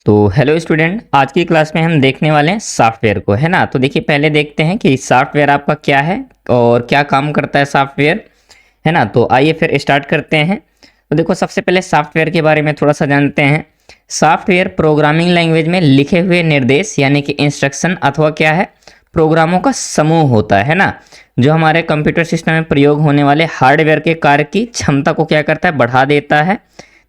तो hello student, आज की क्लास में हम देखने वाले हैं सॉफ्टवेयर को, है ना। तो देखिए, पहले देखते हैं कि सॉफ्टवेयर आपका क्या है और क्या काम करता है सॉफ्टवेयर, है ना। तो आइए फिर स्टार्ट करते हैं। तो देखो, सबसे पहले सॉफ्टवेयर के बारे में थोड़ा सा जानते हैं। सॉफ्टवेयर प्रोग्रामिंग लैंग्वेज में लिखे हुए निर्देश यानी कि इंस्ट्रक्शन अथवा क्या है, प्रोग्रामों का समूह होता है ना, जो हमारे कंप्यूटर सिस्टम में प्रयोग होने वाले हार्डवेयर के कार्य की क्षमता को क्या करता है, बढ़ा देता है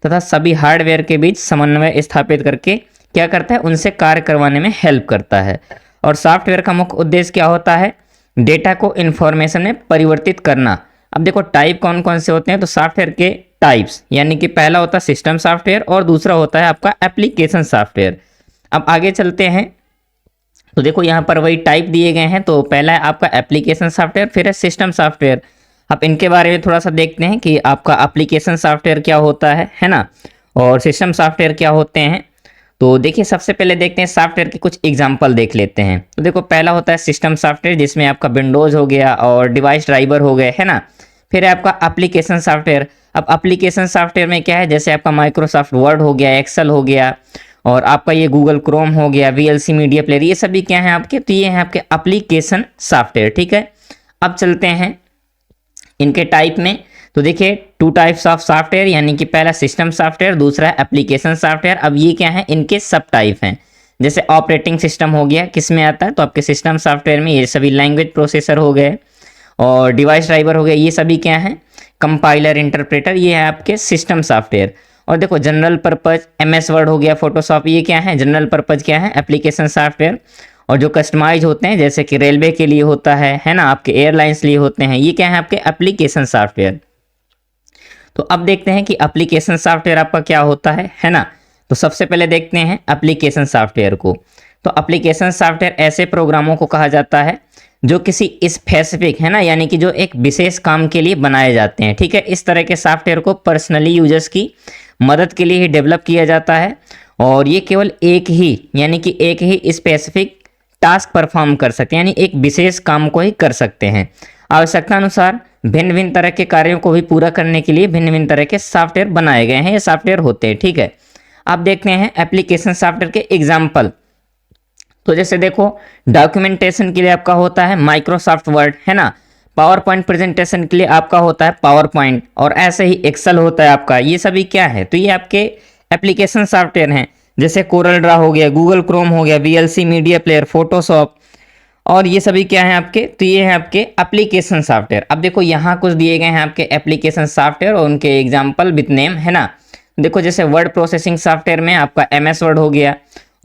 तथा सभी हार्डवेयर के बीच समन्वय स्थापित करके क्या करता है, उनसे कार्य करवाने में हेल्प करता है। और सॉफ्टवेयर का मुख्य उद्देश्य क्या होता है, डेटा को इन्फॉर्मेशन में परिवर्तित करना। अब देखो, टाइप कौन कौन से होते हैं, तो सॉफ्टवेयर के टाइप्स यानी कि पहला होता है सिस्टम सॉफ्टवेयर और दूसरा होता है आपका एप्लीकेशन सॉफ्टवेयर। अब आगे चलते हैं। तो देखो, यहाँ पर वही टाइप दिए गए हैं। तो पहला है आपका एप्लीकेशन सॉफ्टवेयर, फिर है सिस्टम सॉफ्टवेयर। अब इनके बारे में थोड़ा सा देखते हैं कि आपका एप्लीकेशन सॉफ्टवेयर क्या होता है ना, और सिस्टम सॉफ्टवेयर क्या होते हैं। तो देखिए, सबसे पहले देखते हैं सॉफ्टवेयर के कुछ एग्जांपल देख लेते हैं। तो देखो, पहला होता है सिस्टम सॉफ्टवेयर, जिसमें आपका विंडोज़ हो गया और डिवाइस ड्राइवर हो गए, है ना। फिर है आपका एप्लीकेशन सॉफ्टवेयर। अब एप्लीकेशन सॉफ्टवेयर में क्या है, जैसे आपका माइक्रोसॉफ्ट वर्ड हो गया, एक्सेल हो गया, और आपका ये गूगल क्रोम हो गया, वीएलसी मीडिया प्लेयर, ये सभी क्या है आपके, तो ये हैं आपके एप्लीकेशन सॉफ्टवेयर। ठीक है, अब चलते हैं इनके टाइप में। तो देखिए, टू टाइप्स ऑफ सॉफ्टवेयर, यानी कि पहला सिस्टम सॉफ्टवेयर, दूसरा एप्लीकेशन सॉफ्टवेयर। अब ये क्या है, इनके सब टाइप हैं। जैसे ऑपरेटिंग सिस्टम हो गया, किस में आता है, तो आपके सिस्टम सॉफ्टवेयर में ये सभी लैंग्वेज प्रोसेसर हो गए, और डिवाइस ड्राइवर हो गए, ये सभी क्या है, कंपाइलर इंटरप्रेटर, ये है आपके सिस्टम सॉफ्टवेयर। और देखो, जनरल पर्पज एमएस वर्ड हो गया, फोटोशॉप, ये क्या है, जनरल पर्पज क्या है, एप्लीकेशन सॉफ्टवेयर। और जो कस्टमाइज होते हैं, जैसे कि रेलवे के लिए होता है ना, आपके एयरलाइंस लिए होते हैं, ये क्या है आपके एप्लीकेशन सॉफ्टवेयर। तो अब देखते हैं कि एप्लीकेशन सॉफ्टवेयर आपका क्या होता है ना। तो सबसे पहले देखते हैं एप्लीकेशन सॉफ्टवेयर को। तो एप्लीकेशन सॉफ्टवेयर ऐसे प्रोग्रामों को कहा जाता है जो किसी स्पेसिफिक, है ना, यानी कि जो एक विशेष काम के लिए बनाए जाते हैं। ठीक है, इस तरह के सॉफ्टवेयर को पर्सनली यूजर्स की मदद के लिए ही डेवलप किया जाता है, और ये केवल एक ही, यानी कि एक ही स्पेसिफिक टास्क परफॉर्म कर सकते हैं, यानी एक विशेष काम को ही कर सकते हैं। आवश्यकता अनुसार भिन्न भिन्न तरह के कार्यों को भी पूरा करने के लिए भिन्न भिन्न तरह के सॉफ्टवेयर बनाए गए हैं, ये सॉफ्टवेयर होते हैं। ठीक है, अब देखते हैं एप्लीकेशन सॉफ्टवेयर के एग्जाम्पल। तो जैसे देखो, डॉक्यूमेंटेशन के लिए आपका होता है माइक्रोसॉफ्ट वर्ड, है ना। पावर पॉइंट प्रेजेंटेशन के लिए आपका होता है पावर पॉइंट, और ऐसे ही एक्सेल होता है आपका। ये सभी क्या है, तो ये आपके एप्लीकेशन सॉफ्टवेयर हैं। जैसे कोरल ड्रा हो गया, गूगल क्रोम हो गया, वीएलसी मीडिया प्लेयर, फोटोशॉप, और ये सभी क्या हैं आपके, तो ये हैं आपके एप्लीकेशन सॉफ्टवेयर। अब देखो, यहाँ कुछ दिए गए हैं आपके एप्लीकेशन सॉफ्टवेयर और उनके एग्जाम्पल विद नेम, है ना। देखो, जैसे वर्ड प्रोसेसिंग सॉफ्टवेयर में आपका एमएस वर्ड हो गया,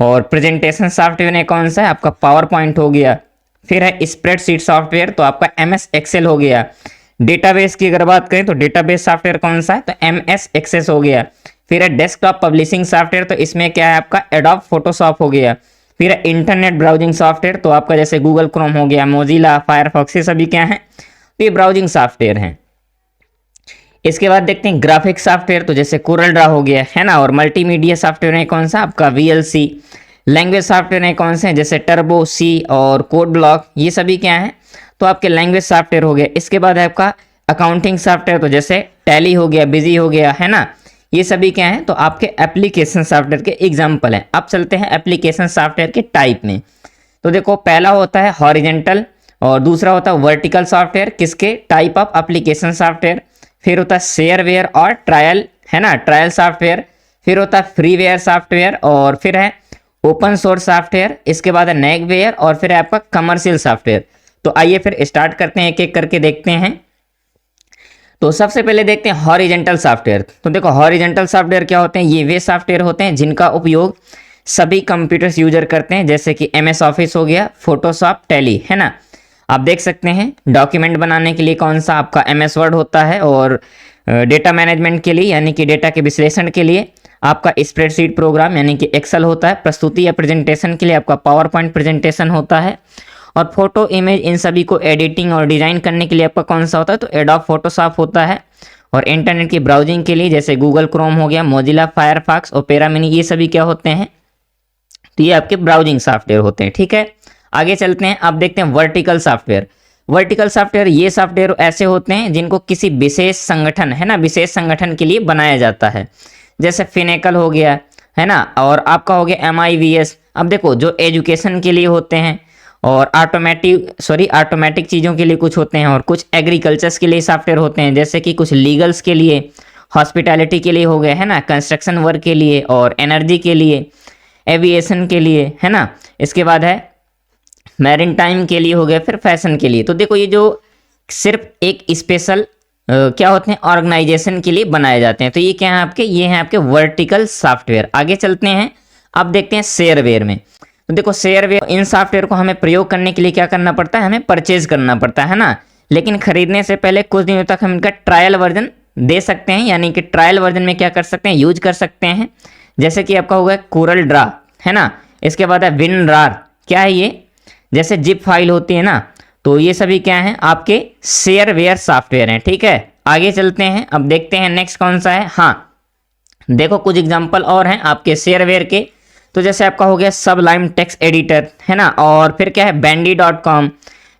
और प्रेजेंटेशन सॉफ्टवेयर में कौन सा है आपका पावर पॉइंट हो गया। फिर है स्प्रेडशीट सॉफ्टवेयर, तो आपका एमएस एक्सेल हो गया। डेटाबेस की अगर बात करें तो डेटाबेस सॉफ्टवेयर कौन सा है, तो एमएस एक्सेस हो गया। फिर है डेस्कटॉप पब्लिशिंग सॉफ्टवेयर, तो इसमें क्या है आपका एडोब फोटोशॉप हो गया। फिर है इंटरनेट ब्राउजिंग सॉफ्टवेयर, तो आपका जैसे गूगल क्रोम हो गया, मोजिला, फायरफॉक्स, ये सभी क्या है, तो ये ब्राउजिंग सॉफ्टवेयर हैं। इसके बाद देखते हैं ग्राफिक्स सॉफ्टवेयर, तो जैसे कोरल ड्रा हो गया, है ना। और मल्टीमीडिया सॉफ्टवेयर है कौन सा आपका, वीएलसी। लैंग्वेज सॉफ्टवेयर है कौन से हैं, जैसे टर्बो, सी और कोड ब्लॉक, ये सभी क्या हैं, तो आपके लैंग्वेज सॉफ्टवेयर हो गए। इसके बाद है आपका अकाउंटिंग सॉफ्टवेयर, तो जैसे टैली हो गया, बिजी हो गया, है ना। ये सभी क्या हैं, तो आपके एप्लीकेशन सॉफ्टवेयर के एग्जाम्पल हैं। अब चलते हैं एप्लीकेशन सॉफ्टवेयर के टाइप में। तो देखो, पहला होता है हॉरिजेंटल और दूसरा होता है वर्टिकल सॉफ्टवेयर, किसके, टाइप ऑफ एप्लीकेशन सॉफ्टवेयर। फिर होता है शेयरवेयर और ट्रायल, है ना, ट्रायल सॉफ्टवेयर। फिर होता है फ्रीवेयर सॉफ्टवेयर, और फिर है ओपन सोर्स सॉफ्टवेयर। इसके बाद है नेगवेयर, और फिर है आपका कमर्शियल सॉफ्टवेयर। तो आइए फिर स्टार्ट करते हैं, एक एक करके देखते हैं। तो सबसे पहले देखते हैं हॉरिजेंटल सॉफ्टवेयर। तो देखो, हॉरिजेंटल सॉफ्टवेयर क्या होते हैं, ये वे सॉफ्टवेयर होते हैं जिनका उपयोग सभी कंप्यूटर्स यूजर करते हैं, जैसे कि एमएस ऑफिस हो गया, फोटोशॉप, टैली, है ना। आप देख सकते हैं डॉक्यूमेंट बनाने के लिए कौन सा आपका एमएस वर्ड होता है, और डेटा मैनेजमेंट के लिए यानी कि डेटा के विश्लेषण के लिए आपका स्प्रेडशीट प्रोग्राम यानी कि एक्सेल होता है। प्रस्तुति या प्रेजेंटेशन के लिए आपका पावर पॉइंट प्रेजेंटेशन होता है। और फोटो, इमेज, इन सभी को एडिटिंग और डिजाइन करने के लिए आपका कौन सा होता है, तो एडोब फोटोशॉप होता है। और इंटरनेट की ब्राउजिंग के लिए जैसे गूगल क्रोम हो गया, मोजिला, फायरफॉक्स, ओपेरा मिनी, ये सभी क्या होते हैं, तो ये आपके ब्राउजिंग सॉफ्टवेयर होते हैं। ठीक है, आगे चलते हैं। अब देखते हैं वर्टिकल सॉफ्टवेयर। वर्टिकल सॉफ्टवेयर ये सॉफ्टवेयर ऐसे होते हैं जिनको किसी विशेष संगठन, है ना, विशेष संगठन के लिए बनाया जाता है। जैसे फिनेकल हो गया, है ना, और आपका हो गया MIVS। अब देखो जो एजुकेशन के लिए होते हैं और ऑटोमेटिक चीज़ों के लिए कुछ होते हैं और कुछ एग्रीकल्चर्स के लिए सॉफ्टवेयर होते हैं, जैसे कि कुछ लीगल्स के लिए, हॉस्पिटैलिटी के लिए हो गए, है ना, कंस्ट्रक्शन वर्क के लिए और एनर्जी के लिए, एविएशन के लिए, है ना। इसके बाद है मैरिन टाइम के लिए हो गया, फिर फैशन के लिए। तो देखो ये जो सिर्फ एक स्पेशल क्या होते हैं ऑर्गेनाइजेशन के लिए बनाए जाते हैं। तो ये क्या है आपके, ये हैं आपके वर्टिकल सॉफ्टवेयर। आगे चलते हैं, अब देखते हैं शेयरवेयर में। तो देखो शेयरवेयर, इन सॉफ्टवेयर को हमें प्रयोग करने के लिए क्या करना पड़ता है, हमें परचेज करना पड़ता है ना। लेकिन खरीदने से पहले कुछ दिनों तक हम इनका ट्रायल वर्जन दे सकते हैं, यानी कि ट्रायल वर्जन में क्या कर सकते हैं, यूज कर सकते हैं। जैसे कि आपका होगा कोरल ड्रा, है ना। इसके बाद है विनरार, क्या है ये, जैसे जिप फाइल होती है ना, तो ये सभी क्या हैं आपके शेयरवेयर सॉफ्टवेयर हैं, ठीक है। आगे चलते हैं, अब देखते हैं नेक्स्ट कौन सा है। हाँ देखो कुछ एग्जांपल और हैं आपके शेयरवेयर के। तो जैसे आपका हो गया सबलाइम टेक्स्ट एडिटर, है ना, और फिर क्या है bandy.com,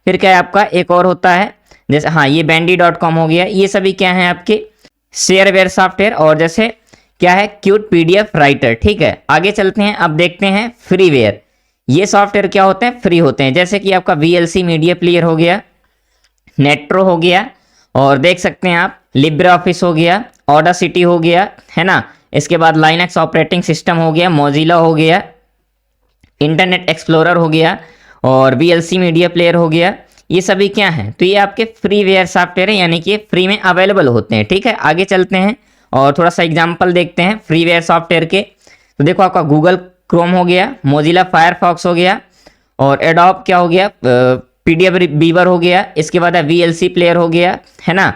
फिर क्या है आपका एक और होता है, जैसे हाँ ये bandy.com हो गया। ये सभी क्या है आपके शेयरवेयर सॉफ्टवेयर। और जैसे क्या है क्यूट PDF राइटर, ठीक है। आगे चलते हैं, अब देखते हैं फ्रीवेयर। ये सॉफ्टवेयर क्या होते हैं, फ्री होते हैं, जैसे कि आपका VLC मीडिया प्लेयर हो गया, नेट्रो हो गया, और देख सकते हैं आप लिब्रे ऑफिस हो गया, ऑडासिटी हो गया, है ना। इसके बाद लाइनक्स ऑपरेटिंग सिस्टम हो गया, मोजिला हो गया, इंटरनेट एक्सप्लोरर हो गया, और VLC मीडिया प्लेयर हो गया। ये सभी क्या हैं, तो ये आपके फ्रीवेयर सॉफ्टवेयर है, यानी कि ये फ्री में अवेलेबल होते हैं, ठीक है। आगे चलते हैं और थोड़ा सा एग्जाम्पल देखते हैं फ्रीवेयर सॉफ्टवेयर के। तो देखो आपका गूगल क्रोम हो गया, मोजिला फायरफॉक्स हो गया, और एडोब क्या हो गया, PDF बीवर हो गया। इसके बाद है VLC प्लेयर हो गया, है ना।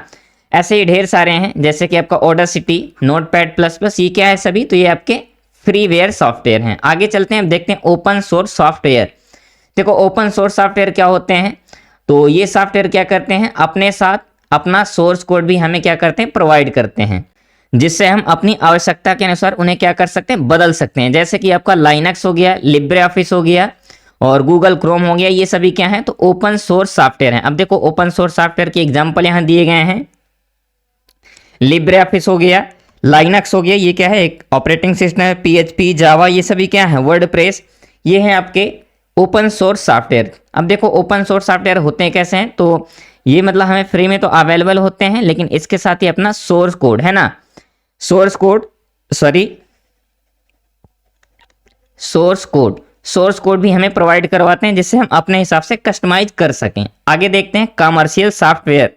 ऐसे ही ढेर सारे हैं, जैसे कि आपका ऑडासिटी, नोटपैड++, ये क्या है सभी, तो ये आपके फ्रीवेयर सॉफ्टवेयर हैं। आगे चलते हैं, अब देखते हैं ओपन सोर्स सॉफ्टवेयर। देखो ओपन सोर्स सॉफ्टवेयर क्या होते हैं, तो ये सॉफ्टवेयर क्या करते हैं, अपने साथ अपना सोर्स कोड भी हमें क्या करते हैं, प्रोवाइड करते हैं, जिससे हम अपनी आवश्यकता के अनुसार उन्हें क्या कर सकते हैं, बदल सकते हैं। जैसे कि आपका लाइनक्स हो गया, लिब्रे ऑफिस हो गया, और गूगल क्रोम हो गया, ये सभी क्या है, तो ओपन सोर्स सॉफ्टवेयर हैं। अब देखो ओपन सोर्स सॉफ्टवेयर के एग्जाम्पल यहाँ दिए गए हैं। लिब्रे ऑफिस हो गया, लाइनक्स हो गया, ये क्या है एक ऑपरेटिंग सिस्टम है, PHP, जावा, ये सभी क्या है, वर्डप्रेस, ये हैं आपके ओपन सोर्स सॉफ्टवेयर। अब देखो ओपन सोर्स सॉफ्टवेयर होते हैं कैसे हैं, तो ये मतलब हमें फ्री में तो अवेलेबल होते हैं, लेकिन इसके साथ ही अपना सोर्स कोड, है ना, सोर्स कोड भी हमें प्रोवाइड करवाते हैं, जिससे हम अपने हिसाब से कस्टमाइज कर सकें। आगे देखते हैं कमर्शियल सॉफ्टवेयर।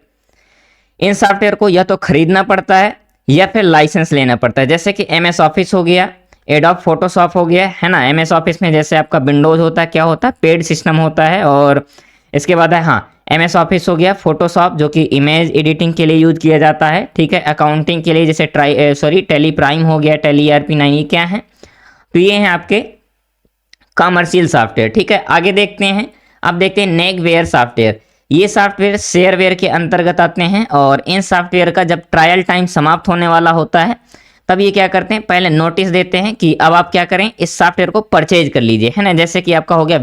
इन सॉफ्टवेयर को या तो खरीदना पड़ता है या फिर लाइसेंस लेना पड़ता है, जैसे कि MS ऑफिस हो गया, एडोब फोटोशॉप हो गया, है ना। MS ऑफिस में जैसे आपका विंडोज होता है, क्या होता है, पेड सिस्टम होता है। और इसके बाद है हाँ MS ऑफिस हो गया, फोटोशॉप जो कि इमेज एडिटिंग के लिए यूज किया जाता है, ठीक है। अकाउंटिंग के लिए जैसे टेली प्राइम हो गया, टेली ERP9, ये क्या है, तो ये हैं आपके कमर्शियल सॉफ्टवेयर, ठीक है। आगे देखते हैं, अब देखते हैं नेगवेयर सॉफ्टवेयर। ये सॉफ्टवेयर शेयरवेयर के अंतर्गत आते हैं, और इन सॉफ्टवेयर का जब ट्रायल टाइम समाप्त होने वाला होता है, तब ये क्या करते हैं, पहले नोटिस देते हैं कि अब आप क्या करें, इस सॉफ्टवेयर को परचेज कर लीजिए, है ना। जैसे कि आपका हो गया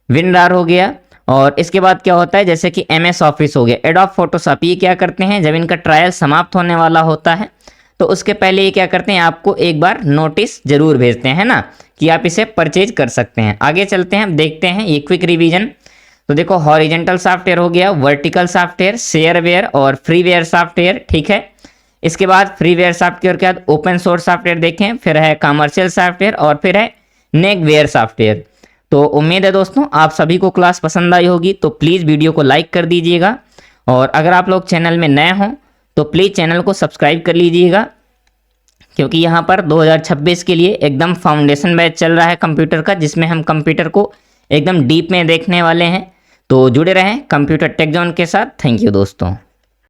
विनरार हो गया, और इसके बाद क्या होता है, जैसे कि MS ऑफिस हो गया, एडोब फोटोशॉप, ये क्या करते हैं, जब इनका ट्रायल समाप्त होने वाला होता है तो उसके पहले ये क्या करते हैं, आपको एक बार नोटिस जरूर भेजते हैं, है ना, कि आप इसे परचेज कर सकते हैं। आगे चलते हैं, देखते हैं ये क्विक रिवीजन। तो देखो हॉरिजेंटल सॉफ्टवेयर हो गया, वर्टिकल सॉफ्टवेयर, शेयरवेयर और फ्रीवेयर सॉफ्टवेयर, ठीक है। इसके बाद फ्रीवेयर सॉफ्टवेयर के बाद ओपन सोर्स सॉफ्टवेयर देखें, फिर है कमर्शियल सॉफ्टवेयर, और फिर है नेगवेयर सॉफ्टवेयर। तो उम्मीद है दोस्तों आप सभी को क्लास पसंद आई होगी, तो प्लीज़ वीडियो को लाइक कर दीजिएगा, और अगर आप लोग चैनल में नए हों तो प्लीज़ चैनल को सब्सक्राइब कर लीजिएगा, क्योंकि यहाँ पर 2026 के लिए एकदम फाउंडेशन बैच चल रहा है कंप्यूटर का, जिसमें हम कंप्यूटर को एकदम डीप में देखने वाले हैं। तो जुड़े रहें कंप्यूटर टेक जोन के साथ। थैंक यू दोस्तों।